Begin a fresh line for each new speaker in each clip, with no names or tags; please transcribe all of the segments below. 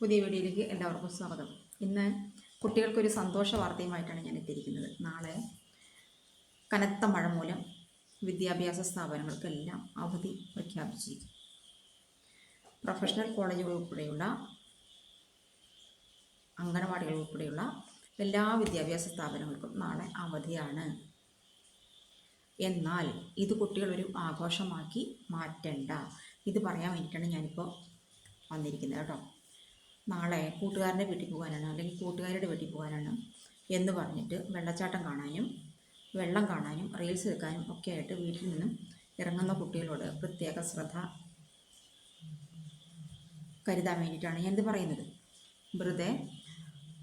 പുതിയ വീഡിയോയിലേക്ക് എല്ലാവർക്കും സ്വാഗതം. ഇന്ന് കുട്ടികൾക്കൊരു സന്തോഷ വാർത്തയുമായിട്ടാണ് ഞാൻ എത്തിയിരിക്കുന്നത്. നാളെ കനത്ത മഴ മൂലം വിദ്യാഭ്യാസ സ്ഥാപനങ്ങൾക്കെല്ലാം അവധി പ്രഖ്യാപിച്ചിരിക്കും. പ്രൊഫഷണൽ കോളേജുകൾ ഉൾപ്പെടെയുള്ള അംഗനവാടികൾ ഉൾപ്പെടെയുള്ള എല്ലാ വിദ്യാഭ്യാസ സ്ഥാപനങ്ങൾക്കും നാളെ അവധിയാണ്. എന്നാൽ ഇത് കുട്ടികളൊരു ആഘോഷമാക്കി മാറ്റണ്ട. ഇത് പറയാൻ വേണ്ടിയിട്ടാണ് ഞാനിപ്പോൾ വന്നിരിക്കുന്നത് കേട്ടോ. നാളെ കൂട്ടുകാരൻ്റെ വീട്ടിൽ പോകാനാണ് അല്ലെങ്കിൽ കൂട്ടുകാരുടെ വീട്ടിൽ പോകാനാണ് എന്ന് പറഞ്ഞിട്ട് വെള്ളച്ചാട്ടം കാണാനും വെള്ളം കാണാനും റീൽസ് എടുക്കാനും ഒക്കെ ആയിട്ട് വീട്ടിൽ നിന്നും ഇറങ്ങുന്ന കുട്ടികളോട് പ്രത്യേക ശ്രദ്ധ കരുതാൻ വേണ്ടിയിട്ടാണ് ഞാനിത് പറയുന്നത്. വെറുതെ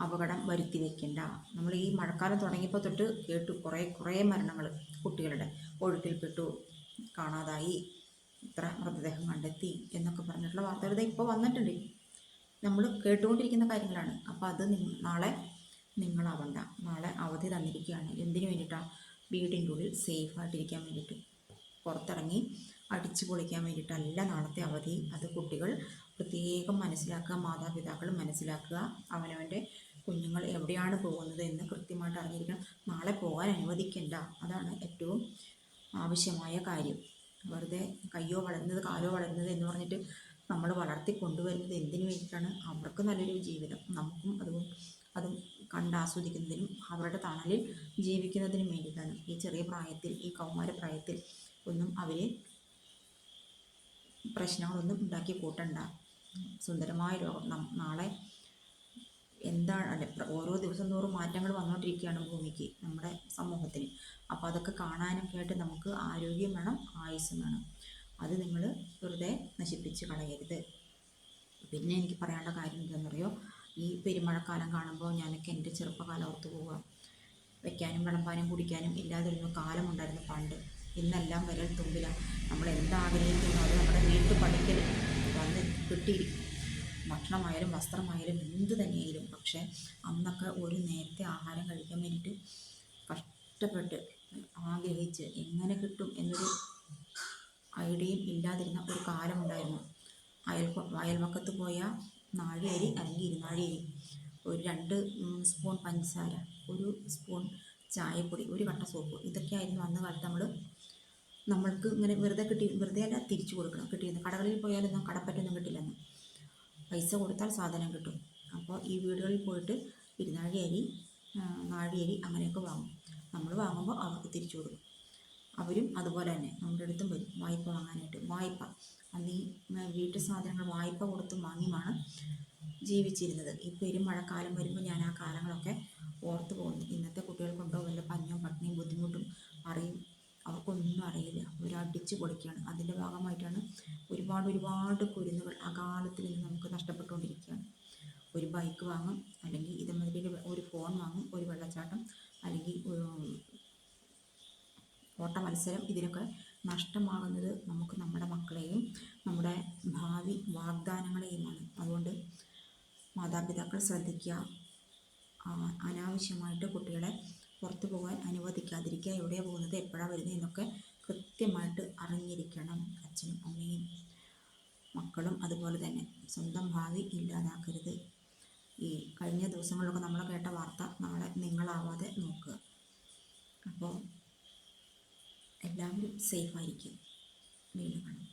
അപകടം വരുത്തി വയ്ക്കണ്ട. നമ്മൾ ഈ മഴക്കാലം തുടങ്ങിയപ്പോൾ തൊട്ട് കേട്ടു കുറേ മരണങ്ങൾ കുട്ടികളുടെ ഒഴുക്കിൽപ്പെട്ടു, കാണാതായി, ഇത്ര മൃതദേഹം കണ്ടെത്തി എന്നൊക്കെ പറഞ്ഞിട്ടുള്ള വാർത്തകൾ ഇപ്പോൾ വന്നിട്ടുണ്ട്. നമ്മൾ കേട്ടുകൊണ്ടിരിക്കുന്ന കാര്യങ്ങളാണ്. അപ്പോൾ അത് നാളെ നിങ്ങളാവണ്ട. നാളെ അവധി തന്നിരിക്കുകയാണ്. എന്തിനു വേണ്ടിയിട്ടാണ്? വീടിൻ്റെ ഉള്ളിൽ സേഫായിട്ടിരിക്കാൻ വേണ്ടിയിട്ട്. പുറത്തിറങ്ങി അടിച്ചു പൊളിക്കാൻ വേണ്ടിയിട്ടല്ല നാളത്തെ അവധി. അത് കുട്ടികൾ പ്രത്യേകം മനസ്സിലാക്കുക, മാതാപിതാക്കൾ മനസ്സിലാക്കുക. അവനവൻ്റെ കുഞ്ഞുങ്ങൾ എവിടെയാണ് പോകുന്നത് എന്ന് കൃത്യമായിട്ട് അറിഞ്ഞിരിക്കണം. നാളെ പോകാൻ അനുവദിക്കേണ്ട. അതാണ് ഏറ്റവും ആവശ്യമായ കാര്യം. വെറുതെ കയ്യോ വളരുന്നത് കാലോ വളരുന്നത് എന്ന് പറഞ്ഞിട്ട് നമ്മൾ വളർത്തി കൊണ്ടുവരുന്നത് എന്തിനു വേണ്ടിയിട്ടാണ്? അവർക്ക് നല്ലൊരു ജീവിതം, നമുക്കും അതും കണ്ടാസ്വദിക്കുന്നതിനും അവരുടെ തണലിൽ ജീവിക്കുന്നതിനും വേണ്ടിയിട്ടാണ്. ഈ ചെറിയ പ്രായത്തിൽ, ഈ കൗമാര പ്രായത്തിൽ ഒന്നും അവർ പ്രശ്നങ്ങളൊന്നും ഉണ്ടാക്കി കൂട്ടണ്ട. സുന്ദരമായ ലോകം നാളെ എന്താണ് അല്ലെ, ഓരോ ദിവസം തോറും മാറ്റങ്ങൾ വന്നുകൊണ്ടിരിക്കുകയാണ് ഭൂമിക്ക്, നമ്മുടെ സമൂഹത്തിന്. അപ്പോൾ അതൊക്കെ കാണാനൊക്കെ ആയിട്ട് നമുക്ക് ആരോഗ്യം വേണം, ആയുസ്സും വേണം. അത് നിങ്ങൾ വെറുതെ നശിപ്പിച്ച് കളയരുത്. പിന്നെ എനിക്ക് പറയാനുള്ള കാര്യം എന്താണെന്നറിയോ? ഈ പെരുമഴക്കാലം കാണുമ്പോൾ ഞാനൊക്കെ എൻ്റെ ചെറുപ്പകാലം ഓർത്ത് പോവുക. വയ്ക്കാനും വിളമ്പാനും കുടിക്കാനും ഇല്ലാതിരുന്ന കാലമുണ്ടായിരുന്നു പണ്ട്. ഇന്നെല്ലാം വിരൽ തുമ്പിലാണ്. നമ്മൾ എന്താഗ്രഹിക്കുന്നു അത് നമ്മുടെ വീട്ടുപടിക്കൽ വന്ന് കിട്ടിയിരിക്കും. ഭക്ഷണമായാലും വസ്ത്രമായാലും എന്ത് തന്നെയായാലും. പക്ഷേ അന്നൊക്കെ ഒരു നേരത്തെ ആഹാരം കഴിക്കാൻ വേണ്ടിയിട്ട് കഷ്ടപ്പെട്ട് ആഗ്രഹിച്ച് എങ്ങനെ കിട്ടും എന്നൊരു ഐഡിയയും ഇല്ലാതിരുന്ന ഒരു കാലമുണ്ടായിരുന്നു. അയൽവക്കത്ത് പോയ നാഴിയരി അല്ലെങ്കിൽ ഇരുനാഴിയരി, ഒരു 2 സ്പൂൺ പഞ്ചസാര, ഒരു സ്പൂൺ ചായപ്പൊടി, ഒരു കട്ട സോപ്പ്, ഇതൊക്കെയായിരുന്നു അന്ന് കാലത്ത് നമ്മൾക്ക് ഇങ്ങനെ വെറുതെ അല്ല തിരിച്ചു കൊടുക്കണം. കിട്ടിയിരുന്നു. കടകളിൽ പോയാലൊന്നും കടപ്പറ്റൊന്നും കിട്ടില്ലെന്ന്. പൈസ കൊടുത്താൽ സാധനം കിട്ടും. അപ്പോൾ ഈ വീടുകളിൽ പോയിട്ട് ഇരുനാഴിയരി, നാഴിയരി അങ്ങനെയൊക്കെ വാങ്ങും. നമ്മൾ വാങ്ങുമ്പോൾ അവർക്ക് തിരിച്ചു കൊടുക്കും. അവരും അതുപോലെ തന്നെ നമ്മുടെ അടുത്തും വരും വായ്പ വാങ്ങാനായിട്ട്. വായ്പ അന്ന് ഈ വീട്ടു സാധനങ്ങൾ വായ്പ കൊടുത്തും വാങ്ങിയുമാണ് ജീവിച്ചിരുന്നത്. ഈ പെരുമഴക്കാലം വരുമ്പോൾ ഞാൻ ആ കാലങ്ങളൊക്കെ ഓർത്തു പോകുന്നു. ഇന്നത്തെ കുട്ടികൾക്കുണ്ടോ വല്ല പഞ്ഞോ പട്ടിണിയും ബുദ്ധിമുട്ടും അറിയും? അവർക്കൊന്നും അറിയില്ല. അവരടിച്ചു പൊളിക്കുകയാണ്. അതിൻ്റെ ഭാഗമായിട്ടാണ് ഒരുപാട് കുരുന്നുകൾ ആ കാലത്തിൽ നിന്ന് നമുക്ക് നഷ്ടപ്പെട്ടുകൊണ്ടിരിക്കുകയാണ്. ഒരു ബൈക്ക് വാങ്ങും, അല്ലെങ്കിൽ ഇതേമാതിരി ഒരു ഫോൺ വാങ്ങും, ഒരു വെള്ളച്ചാട്ടം, അല്ലെങ്കിൽ ഓട്ട മത്സരം. ഇതിനൊക്കെ നഷ്ടമാകുന്നത് നമുക്ക് നമ്മുടെ മക്കളെയും നമ്മുടെ ഭാവി വാഗ്ദാനങ്ങളെയുമാണ്. അതുകൊണ്ട് മാതാപിതാക്കൾ ശ്രദ്ധിക്കുക. അനാവശ്യമായിട്ട് കുട്ടികളെ പുറത്തു പോകാൻ അനുവദിക്കാതിരിക്കുക. എവിടെയാണ് പോകുന്നത്, എപ്പോഴാണ് വരുന്നത് എന്നൊക്കെ കൃത്യമായിട്ട് അറിഞ്ഞിരിക്കണം. അച്ഛനും അമ്മയും മക്കളും അതുപോലെ തന്നെ. സ്വന്തം ഭാവി ഇല്ലാതാക്കരുത്. ഈ കഴിഞ്ഞ ദിവസങ്ങളിലൊക്കെ നമ്മൾ കേട്ട വാർത്ത നാളെ നിങ്ങളാവാതെ നോക്കുക. അപ്പോൾ എല്ലാവരും സേഫായിരിക്കും. വീണ്ടും കാണാം.